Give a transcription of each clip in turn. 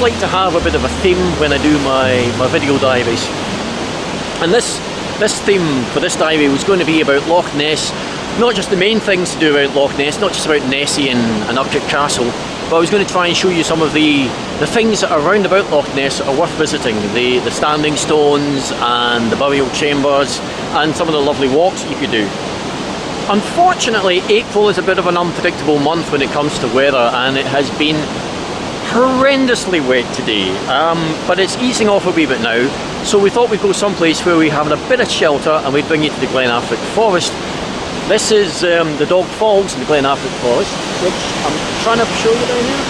like to have a bit of a theme when I do my video diaries. And this theme for this diary was going to be about Loch Ness. Not just the main things to do about Loch Ness, not just about Nessie and Urquhart Castle, but I was going to try and show you some of the things that are around about Loch Ness that are worth visiting. The standing stones and the burial chambers and some of the lovely walks you could do. Unfortunately, April is a bit of an unpredictable month when it comes to weather, and it has been horrendously wet today, but it's easing off a wee bit now, so we thought we'd go someplace where we have a bit of shelter and we'd bring you to the Glen Affric forest. This is the Dog Falls in the Glen Affric forest, which I'm trying to show you down here.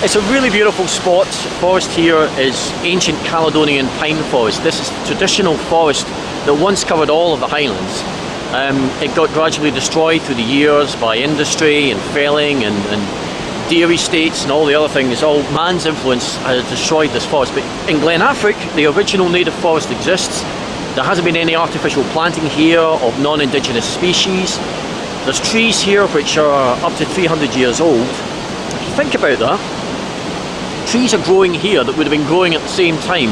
It's a really beautiful spot. The forest here is ancient Caledonian pine forest. This is traditional forest that once covered all of the highlands. It got gradually destroyed through the years by industry and felling and dairy estates and all the other things. All man's influence has destroyed this forest, but in Glen Affric the original native forest exists. There hasn't been any artificial planting here of non-indigenous species. There's trees here which are up to 300 years old. If you think about that, trees are growing here that would have been growing at the same time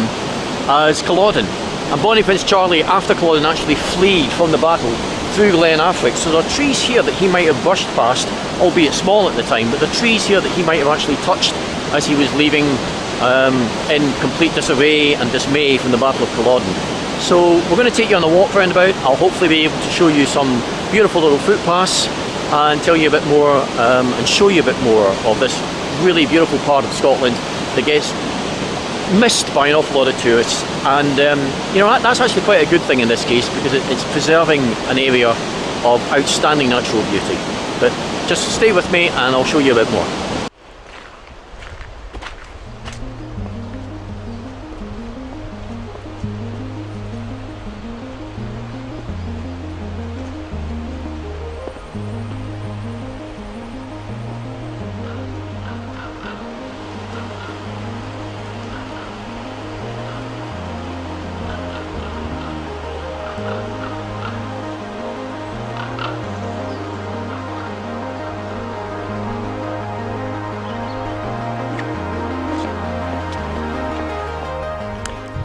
as Culloden. And Bonnie Prince Charlie, after Culloden, actually fled from the battle through Glen Affric. So there are trees here that he might have brushed past, albeit small at the time, but the trees here that he might have actually touched as he was leaving in complete disarray and dismay from the Battle of Culloden. So we're going to take you on a walk roundabout. I'll hopefully be able to show you some beautiful little footpaths and tell you a bit more and show you a bit more of this really beautiful part of Scotland that gets missed by an awful lot of tourists, and you know, that's actually quite a good thing in this case, because it's preserving an area of outstanding natural beauty. But just stay with me and I'll show you a bit more.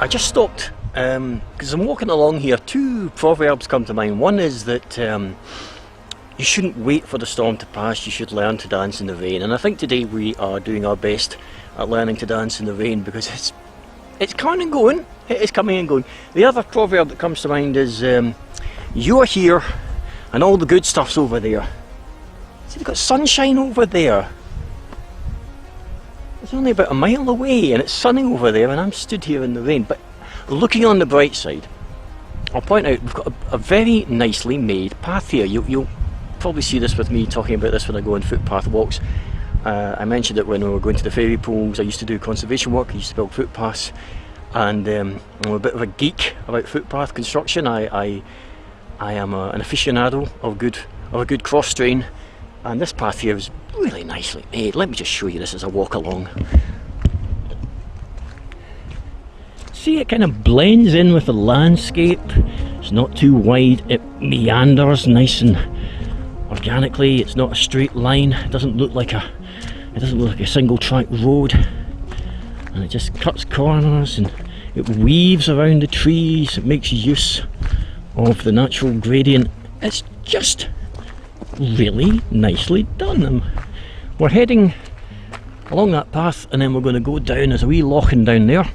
I just stopped because I'm walking along here. Two proverbs come to mind. One is that you shouldn't wait for the storm to pass, you should learn to dance in the rain. And I think today we are doing our best at learning to dance in the rain, because it's coming and going. It is coming and going. The other proverb that comes to mind is you're here and all the good stuff's over there. See, we've got sunshine over there. It's only about a mile away and it's sunny over there, and I'm stood here in the rain. But looking on the bright side, I'll point out we've got a very nicely made path here. You'll probably see this with me talking about this when I go on footpath walks. I mentioned it when we were going to the fairy pools. I used to do conservation work, I used to build footpaths, and I'm a bit of a geek about footpath construction. I am an aficionado of a good cross strain, and this path here is really nicely made. Let me just show you this as I walk along. See, it kind of blends in with the landscape. It's not too wide, it meanders nice and organically. It's not a straight line. It doesn't look like a single track road, and it just cuts corners and it weaves around the trees. It makes use of the natural gradient. It's just really nicely done. We're heading along that path, and then we're going to go down. There's a wee lochen down there,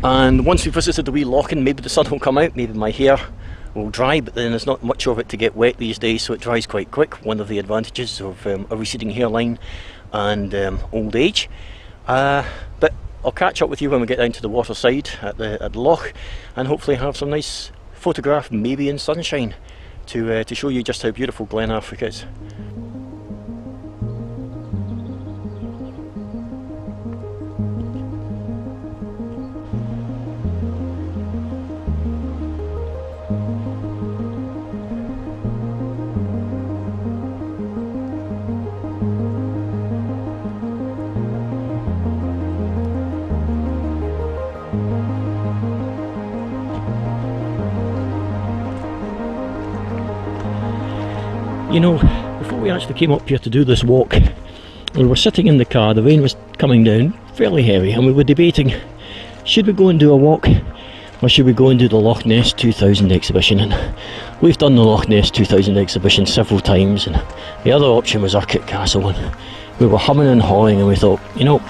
and once we've visited the wee lochen, maybe the sun will come out, maybe my hair will dry, but then there's not much of it to get wet these days, so it dries quite quick. One of the advantages of a receding hairline and old age. But I'll catch up with you when we get down to the water side at the loch, and hopefully have some nice photograph, maybe in sunshine, to show you just how beautiful Glen Affric is. You know, before we actually came up here to do this walk, We were sitting in the car, the rain was coming down fairly heavy, and we were debating, should we go and do a walk or should we go and do the Loch Ness 2000 exhibition? And we've done the Loch Ness 2000 exhibition several times, and the other option was Urquhart Castle, and we were humming and hawing, and we thought, you know,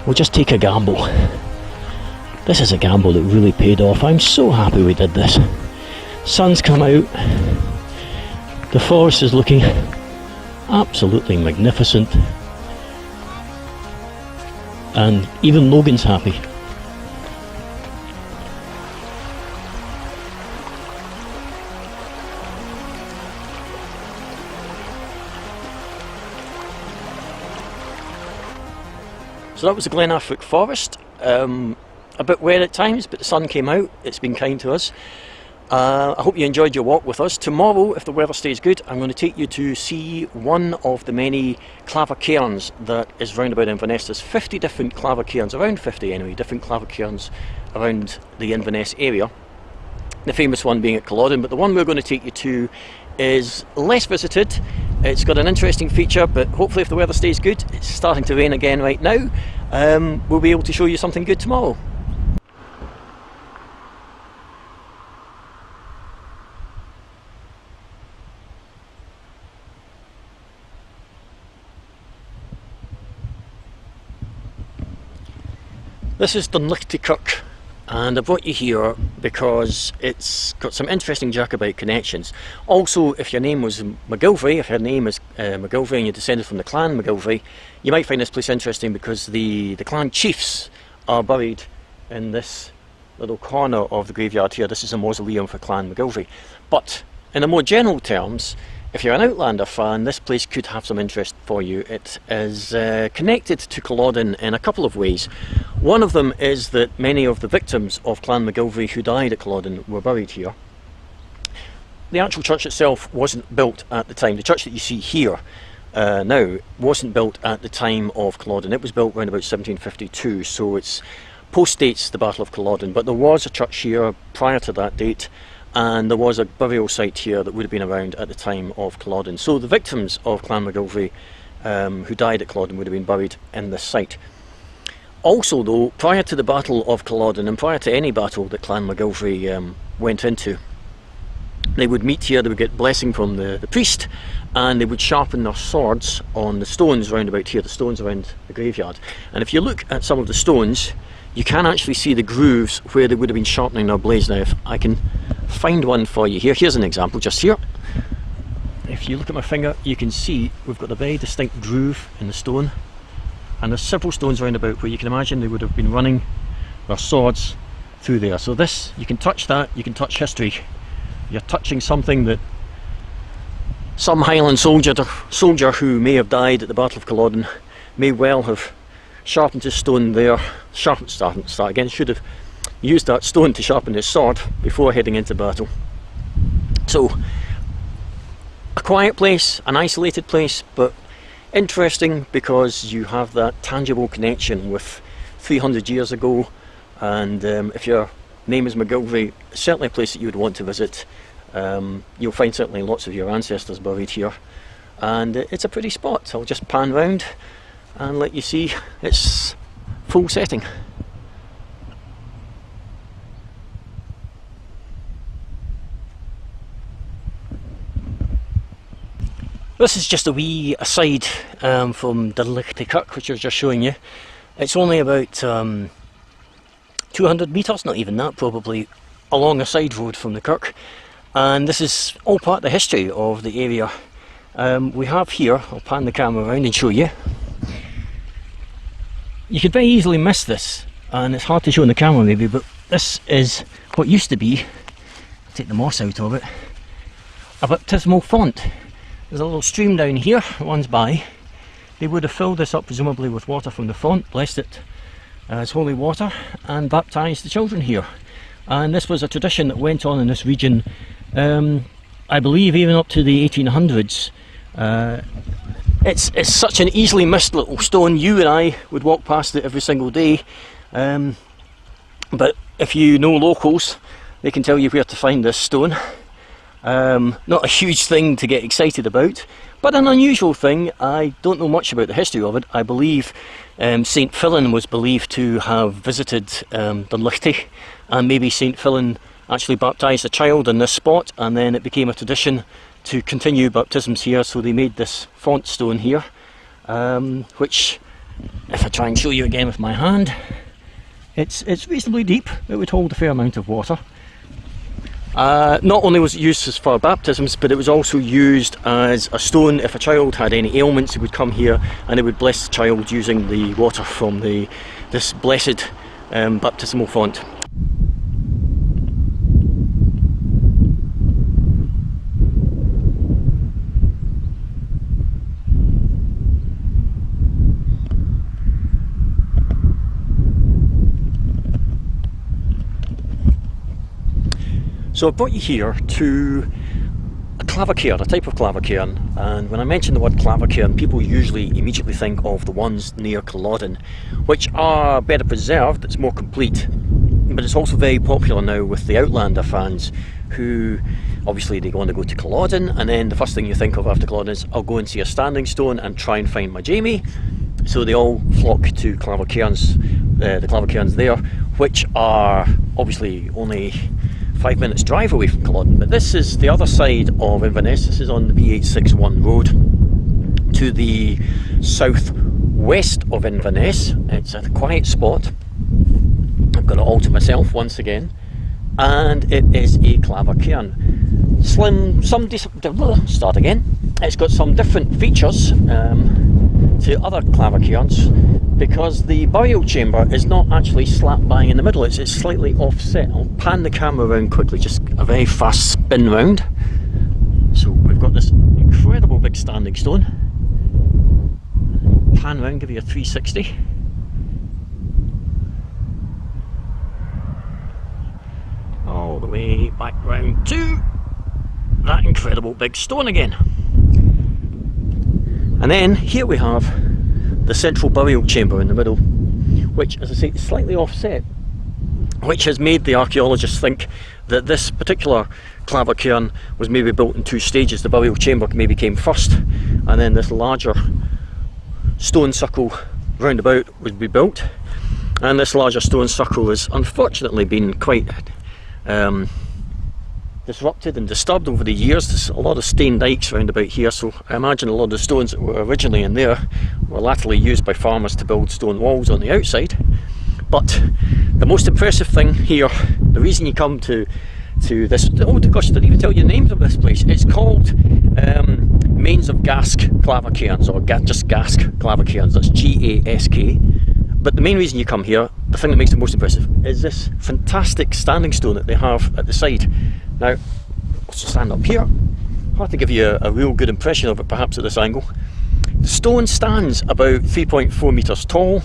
we'll just take a gamble. This is a gamble that really paid off. I'm so happy we did this. Sun's come out, the forest is looking absolutely magnificent, and even Logan's happy. So that was the Glen Affric forest, a bit wet at times, but the sun came out, it's been kind to us. I hope you enjoyed your walk with us. Tomorrow, if the weather stays good, I'm going to take you to see one of the many clava cairns that is round about Inverness. There's 50 different clava cairns, around 50 anyway, different clava cairns around the Inverness area. The famous one being at Culloden, but the one we're going to take you to is less visited. It's got an interesting feature, but hopefully if the weather stays good, it's starting to rain again right now, we'll be able to show you something good tomorrow. This is Urquhart, and I brought you here because it's got some interesting Jacobite connections. Also, if your name was McGilvray, if your name is McGilvray and you descended from the clan McGilvray, you might find this place interesting because the clan chiefs are buried in this little corner of the graveyard here. This is a mausoleum for Clan McGilvray. But in a more general terms, if you're an Outlander fan, this place could have some interest for you. It is connected to Culloden in a couple of ways. One of them is that many of the victims of Clan McGilvray who died at Culloden were buried here. The actual church itself wasn't built at the time. The church that you see here now wasn't built at the time of Culloden. It was built around about 1752, so it's post-dates the Battle of Culloden. But there was a church here prior to that date, and there was a burial site here that would have been around at the time of Culloden. So the victims of Clan McGilvray who died at Culloden would have been buried in this site. Also though, prior to the Battle of Culloden and prior to any battle that Clan McGilvray went into, they would meet here, they would get blessing from the priest, and they would sharpen their swords on the stones round about here, the stones around the graveyard. And if you look at some of the stones, you can actually see the grooves where they would have been sharpening their blades. Now if I can find one for you here, here's an example just here. If you look at my finger, you can see we've got a very distinct groove in the stone, and there's several stones round about where you can imagine they would have been running their swords through there. So this, you can touch that, you can touch history. You're touching something that some Highland soldier who may have died at the Battle of Culloden may well have sharpened his stone there, should have used that stone to sharpen his sword before heading into battle. So, a quiet place, an isolated place, but interesting because you have that tangible connection with 300 years ago, and if your name is McGilvray, certainly a place that you would want to visit. You'll find certainly lots of your ancestors buried here, and it's a pretty spot. I'll just pan round and let you see its full setting. This is just a wee aside from Urquhart, which I was just showing you. It's only about 200 metres, not even that probably, along a side road from the kirk, and this is all part of the history of the area. We have here, I'll pan the camera around and show you. You could very easily miss this, and it's hard to show on the camera maybe, but this is what used to be, take the moss out of it, a baptismal font. There's a little stream down here that runs by. They would have filled this up presumably with water from the font, blessed it as holy water, and baptised the children here. And this was a tradition that went on in this region, I believe even up to the 1800s. It's such an easily missed little stone. You and I would walk past it every single day, but if you know locals, they can tell you where to find this stone. Not a huge thing to get excited about, but an unusual thing. I don't know much about the history of it. I believe St. Fillan was believed to have visited Dunluchty, and maybe St. Fillan actually baptised a child in this spot, and then it became a tradition to continue baptisms here, so they made this font stone here, which, if I try and show you again with my hand, it's reasonably deep. It would hold a fair amount of water. Not only was it used for baptisms, but it was also used as a stone. If a child had any ailments, it would come here and it would bless the child using the water from this blessed baptismal font. So I brought you here to a clavacairn, a type of clavacairn, and when I mention the word clavacairn, people usually immediately think of the ones near Culloden, which are better preserved, it's more complete, but it's also very popular now with the Outlander fans, who obviously they want to go to Culloden, and then the first thing you think of after Culloden is, I'll go and see a standing stone and try and find my Jamie. So they all flock to clavacairns, the clavacairns there, which are obviously only 5 minutes drive away from Culloden, but this is the other side of Inverness. This is on the B861 road to the southwest of Inverness. It's a quiet spot. I've got it all to myself once again, and it is a clavacairn. Start again. It's got some different features to other clavacairns, because the burial chamber is not actually slap bang in the middle, it's slightly offset. I'll pan the camera around quickly, just a very fast spin round. So we've got this incredible big standing stone. Pan round, give you a 360. All the way back round to that incredible big stone again. And then here we have the central burial chamber in the middle, which, as I say, is slightly offset, which has made the archaeologists think that this particular clavacairn was maybe built in 2 stages. The burial chamber maybe came first, and then this larger stone circle roundabout would be built. And this larger stone circle has unfortunately been quite disrupted and disturbed over the years. There's a lot of stone dikes round about here, so I imagine a lot of the stones that were originally in there were latterly used by farmers to build stone walls on the outside. But the most impressive thing here, the reason you come to this, oh gosh, I didn't even tell you the names of this place. It's called Mains of Gask Clavacairns, or just Gask Clavacairns, that's G-A-S-K. But the main reason you come here, the thing that makes it most impressive, is this fantastic standing stone that they have at the side. Now, let's just stand up here. Hard to give you a real good impression of it perhaps at this angle. The stone stands about 3.4 metres tall,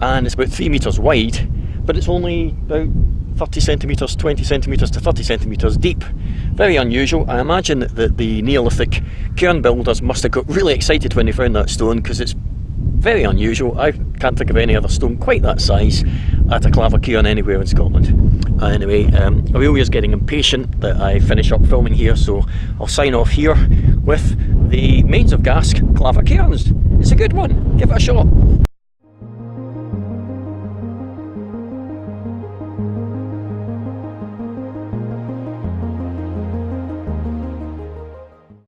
and it's about 3 metres wide, but it's only about 30 centimetres, 20 centimetres to 30 centimetres deep. Very unusual. I imagine that the Neolithic cairn builders must have got really excited when they found that stone, because it's very unusual. I can't think of any other stone quite that size at a clavacairn anywhere in Scotland. Anyway, Aurelia's getting impatient that I finish up filming here, so I'll sign off here with the Mains of Gask Clavacairns. It's a good one, give it a shot.